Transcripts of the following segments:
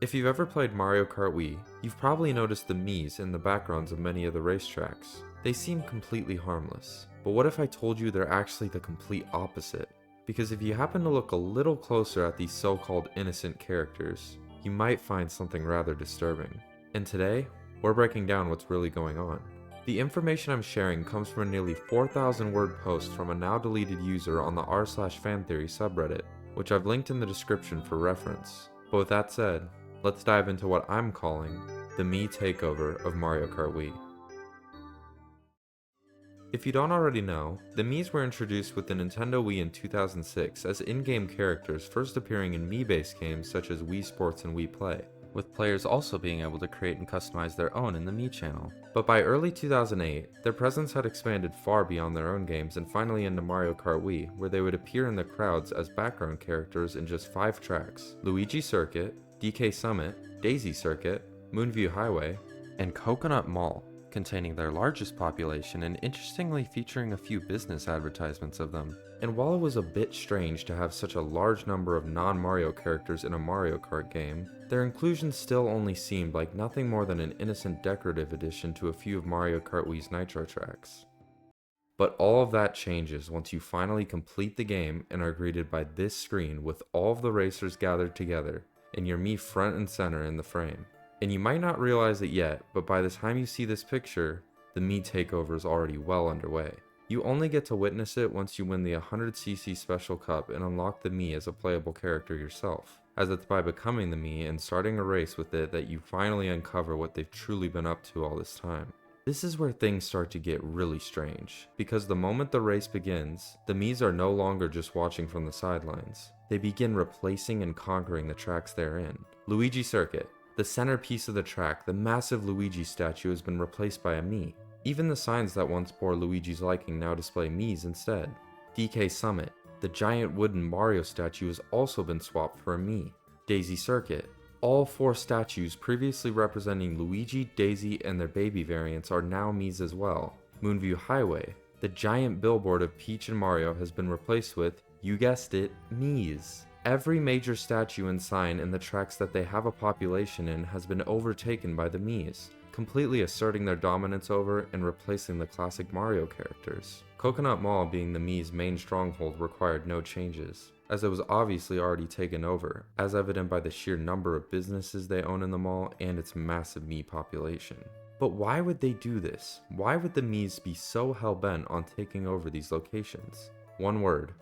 If you've ever played Mario Kart Wii, you've probably noticed the Miis in the backgrounds of many of the racetracks. They seem completely harmless, but what if I told you they're actually the complete opposite? Because if you happen to look a little closer at these so-called innocent characters, you might find something rather disturbing. And today, we're breaking down what's really going on. The information I'm sharing comes from a nearly 4,000 word post from a now deleted user on the r/fantheory subreddit, which I've linked in the description for reference. But with that said, let's dive into what I'm calling the Mii takeover of Mario Kart Wii. If you don't already know, the Miis were introduced with the Nintendo Wii in 2006 as in-game characters, first appearing in Mii-based games such as Wii Sports and Wii Play, with players also being able to create and customize their own in the Mii channel. But by early 2008, their presence had expanded far beyond their own games and finally into Mario Kart Wii, where they would appear in the crowds as background characters in just 5 tracks: Luigi Circuit, DK Summit, Daisy Circuit, Moonview Highway, and Coconut Mall, containing their largest population and interestingly featuring a few business advertisements of them. And while it was a bit strange to have such a large number of non-Mario characters in a Mario Kart game, their inclusion still only seemed like nothing more than an innocent decorative addition to a few of Mario Kart Wii's Nitro tracks. But all of that changes once you finally complete the game and are greeted by this screen with all of the racers gathered together, and your Mii front and center in the frame. And you might not realize it yet, but by the time you see this picture, the Mii takeover is already well underway. You only get to witness it once you win the 100cc Special Cup and unlock the Mii as a playable character yourself, as it's by becoming the Mii and starting a race with it that you finally uncover what they've truly been up to all this time. This is where things start to get really strange, because the moment the race begins, the Miis are no longer just watching from the sidelines. They begin replacing and conquering the tracks they're in. Luigi Circuit. The centerpiece of the track, the massive Luigi statue, has been replaced by a Mii. Even the signs that once bore Luigi's liking now display Miis instead. DK Summit. The giant wooden Mario statue has also been swapped for a Mii. Daisy Circuit. All 4 statues previously representing Luigi, Daisy, and their baby variants are now Miis as well. Moonview Highway. The giant billboard of Peach and Mario has been replaced with, you guessed it, Miis. Every major statue and sign in the tracks that they have a population in has been overtaken by the Miis, completely asserting their dominance over and replacing the classic Mario characters. Coconut Mall, being the Mii's main stronghold, required no changes, as it was obviously already taken over, as evident by the sheer number of businesses they own in the mall and its massive Mii population. But why would they do this? Why would the Miis be so hell-bent on taking over these locations? One word: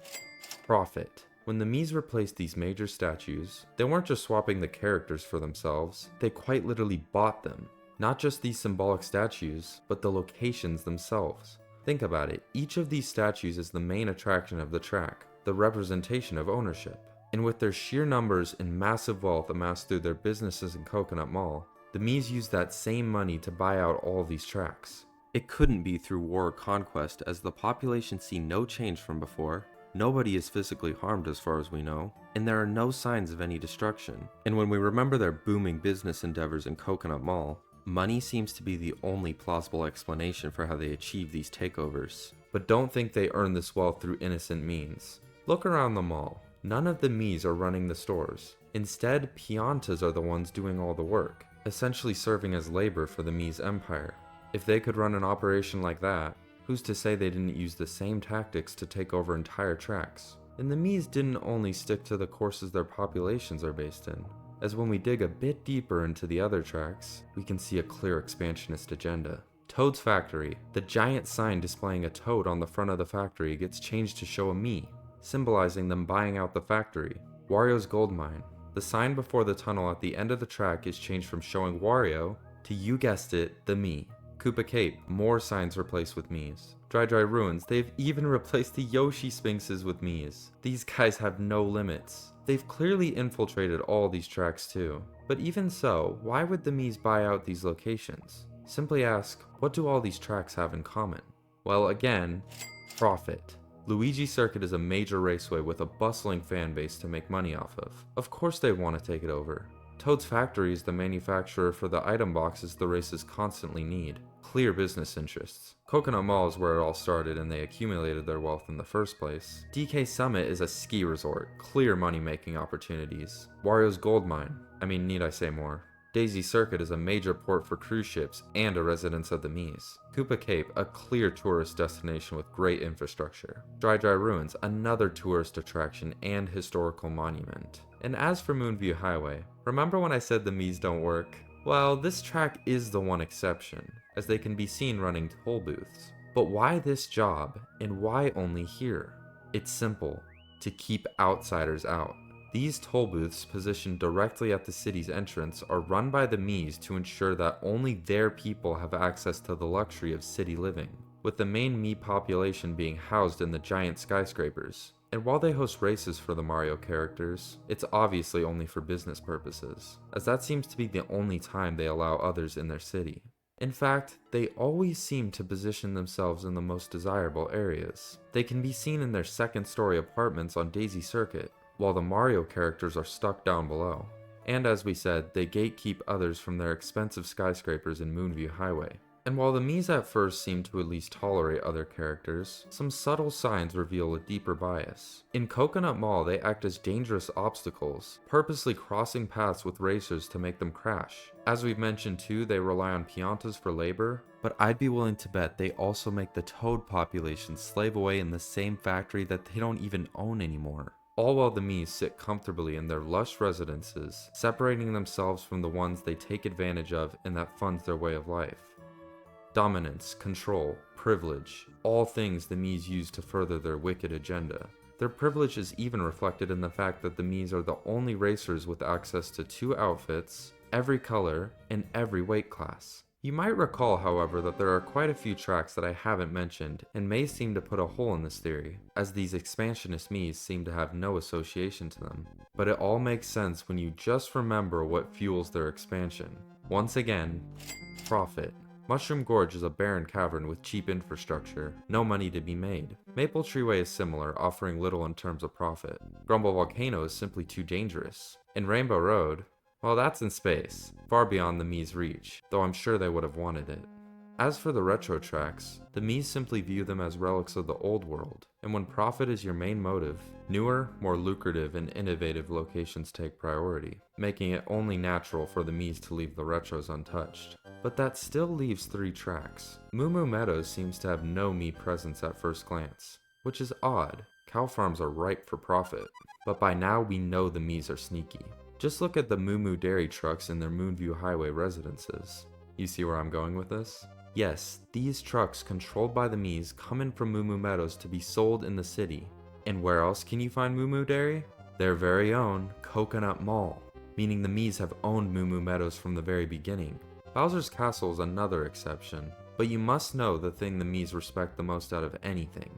profit. When the Miis replaced these major statues, they weren't just swapping the characters for themselves, they quite literally bought them. Not just these symbolic statues, but the locations themselves. Think about it, each of these statues is the main attraction of the track, the representation of ownership. And with their sheer numbers and massive wealth amassed through their businesses in Coconut Mall, the Miis used that same money to buy out all of these tracks. It couldn't be through war or conquest, as the population see no change from before. Nobody is physically harmed as far as we know, and there are no signs of any destruction. And when we remember their booming business endeavors in Coconut Mall, money seems to be the only plausible explanation for how they achieve these takeovers. But don't think they earn this wealth through innocent means. Look around the mall. None of the Miis are running the stores. Instead, Piantas are the ones doing all the work, essentially serving as labor for the Mii's empire. If they could run an operation like that, who's to say they didn't use the same tactics to take over entire tracks? And the Miis didn't only stick to the courses their populations are based in, as when we dig a bit deeper into the other tracks, we can see a clear expansionist agenda. Toad's Factory. The giant sign displaying a toad on the front of the factory gets changed to show a Mii, symbolizing them buying out the factory. Wario's Gold Mine. The sign before the tunnel at the end of the track is changed from showing Wario to, you guessed it, the Mii. Koopa Cape, more signs replaced with Miis. Dry Dry Ruins, they've even replaced the Yoshi Sphinxes with Miis. These guys have no limits. They've clearly infiltrated all these tracks too. But even so, why would the Miis buy out these locations? Simply ask, what do all these tracks have in common? Well, again, profit. Luigi Circuit is a major raceway with a bustling fan base to make money off of. Of course they want to take it over. Toad's factory is the manufacturer for the item boxes the races constantly need. Clear business interests. Coconut Mall is where it all started and they accumulated their wealth in the first place. DK Summit is a ski resort. Clear money-making opportunities. Wario's Gold Mine. Need I say more? Daisy Circuit is a major port for cruise ships and a residence of the Miis. Koopa Cape, a clear tourist destination with great infrastructure. Dry Ruins, another tourist attraction and historical monument. And as for Moonview Highway, remember when I said the Miis don't work? Well, this track is the one exception, as they can be seen running toll booths. But why this job, and why only here? It's simple, to keep outsiders out. These toll booths, positioned directly at the city's entrance, are run by the Miis to ensure that only their people have access to the luxury of city living, with the main Mii population being housed in the giant skyscrapers. And while they host races for the Mario characters, it's obviously only for business purposes, as that seems to be the only time they allow others in their city. In fact, they always seem to position themselves in the most desirable areas. They can be seen in their second-story apartments on Daisy Circuit, while the Mario characters are stuck down below. And as we said, they gatekeep others from their expensive skyscrapers in Moonview Highway. And while the Miis at first seem to at least tolerate other characters, some subtle signs reveal a deeper bias. In Coconut Mall, they act as dangerous obstacles, purposely crossing paths with racers to make them crash. As we've mentioned too, they rely on Piantas for labor, but I'd be willing to bet they also make the Toad population slave away in the same factory that they don't even own anymore. All while the Miis sit comfortably in their lush residences, separating themselves from the ones they take advantage of and that funds their way of life. Dominance, control, privilege, all things the Miis use to further their wicked agenda. Their privilege is even reflected in the fact that the Miis are the only racers with access to 2 outfits, every color, and every weight class. You might recall, however, that there are quite a few tracks that I haven't mentioned, and may seem to put a hole in this theory, as these expansionist Miis seem to have no association to them. But it all makes sense when you just remember what fuels their expansion. Once again, profit. Mushroom Gorge is a barren cavern with cheap infrastructure, no money to be made. Maple Tree Way is similar, offering little in terms of profit. Grumble Volcano is simply too dangerous. And Rainbow Road, well, that's in space, far beyond the Mii's reach, though I'm sure they would have wanted it. As for the retro tracks, the Miis simply view them as relics of the old world, and when profit is your main motive, newer, more lucrative, and innovative locations take priority, making it only natural for the Miis to leave the retros untouched. But that still leaves 3 tracks. Moo Moo Meadows seems to have no Mii presence at first glance, which is odd. Cow farms are ripe for profit, but by now we know the Miis are sneaky. Just look at the Moo Moo dairy trucks in their Moonview Highway residences. You see where I'm going with this? Yes, these trucks controlled by the Miis come in from Moo Moo Meadows to be sold in the city. And where else can you find Moo Moo Dairy? Their very own Coconut Mall, meaning the Miis have owned Moo Moo Meadows from the very beginning. Bowser's Castle is another exception, but you must know the thing the Miis respect the most out of anything: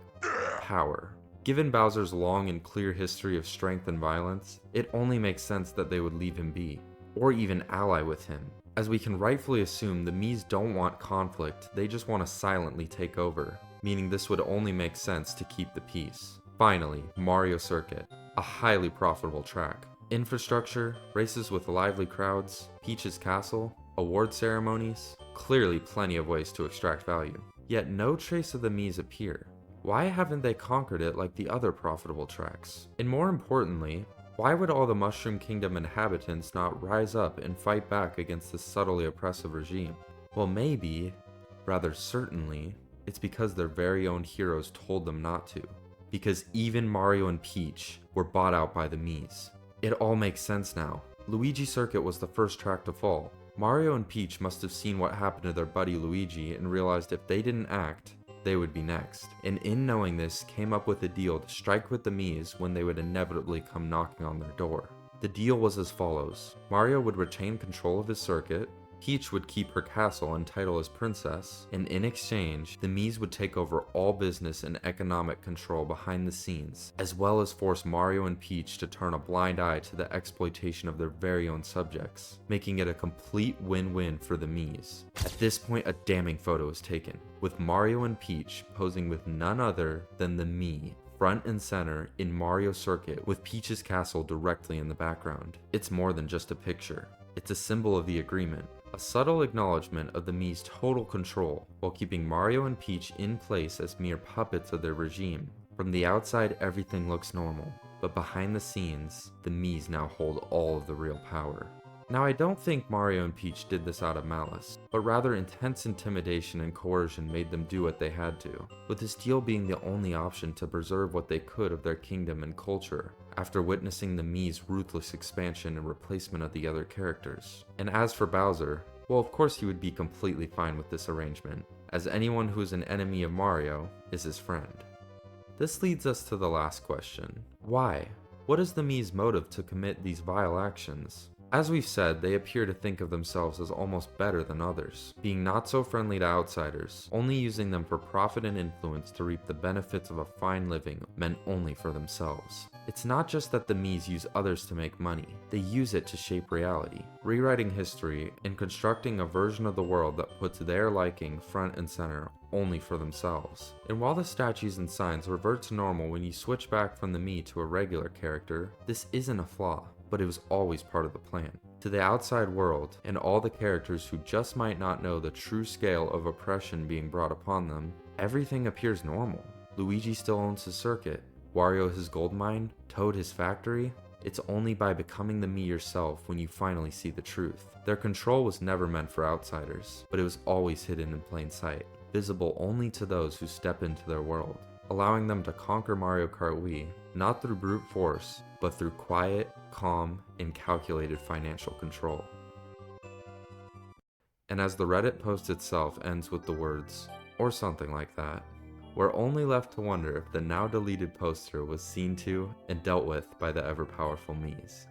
power. Given Bowser's long and clear history of strength and violence, it only makes sense that they would leave him be, or even ally with him, as we can rightfully assume the Miis don't want conflict, they just want to silently take over, meaning this would only make sense to keep the peace. Finally, Mario Circuit, a highly profitable track. Infrastructure, races with lively crowds, Peach's Castle, award ceremonies, clearly plenty of ways to extract value. Yet no trace of the Miis appear. Why haven't they conquered it like the other profitable tracks? And more importantly, why would all the Mushroom Kingdom inhabitants not rise up and fight back against this subtly oppressive regime? Well, maybe, rather certainly, it's because their very own heroes told them not to. Because even Mario and Peach were bought out by the Miis. It all makes sense now. Luigi Circuit was the first track to fall. Mario and Peach must have seen what happened to their buddy Luigi and realized if they didn't act, they would be next. And in knowing this, came up with a deal to strike with the Miis when they would inevitably come knocking on their door. The deal was as follows: Mario would retain control of his circuit, Peach would keep her castle and title as princess, and in exchange, the Miis would take over all business and economic control behind the scenes, as well as force Mario and Peach to turn a blind eye to the exploitation of their very own subjects, making it a complete win-win for the Miis. At this point, a damning photo is taken, with Mario and Peach posing with none other than the Mii, front and center in Mario Circuit with Peach's castle directly in the background. It's more than just a picture. It's a symbol of the agreement, a subtle acknowledgement of the Mii's total control, while keeping Mario and Peach in place as mere puppets of their regime. From the outside, everything looks normal, but behind the scenes, the Miis now hold all of the real power. Now, I don't think Mario and Peach did this out of malice, but rather intense intimidation and coercion made them do what they had to, with this deal being the only option to preserve what they could of their kingdom and culture, after witnessing the Mii's ruthless expansion and replacement of the other characters. And as for Bowser, well, of course he would be completely fine with this arrangement, as anyone who is an enemy of Mario is his friend. This leads us to the last question. Why? What is the Mii's motive to commit these vile actions? As we've said, they appear to think of themselves as almost better than others, being not so friendly to outsiders, only using them for profit and influence to reap the benefits of a fine living meant only for themselves. It's not just that the Miis use others to make money, they use it to shape reality, rewriting history and constructing a version of the world that puts their liking front and center only for themselves. And while the statues and signs revert to normal when you switch back from the Mii to a regular character, this isn't a flaw, but it was always part of the plan. To the outside world, and all the characters who just might not know the true scale of oppression being brought upon them, everything appears normal. Luigi still owns his circuit, Wario his gold mine, Toad his factory. It's only by becoming the Mii yourself when you finally see the truth. Their control was never meant for outsiders, but it was always hidden in plain sight, visible only to those who step into their world, allowing them to conquer Mario Kart Wii, not through brute force, but through quiet, calm, and calculated financial control. And as the Reddit post itself ends with the words, or something like that, we're only left to wonder if the now deleted poster was seen to and dealt with by the ever-powerful Miis.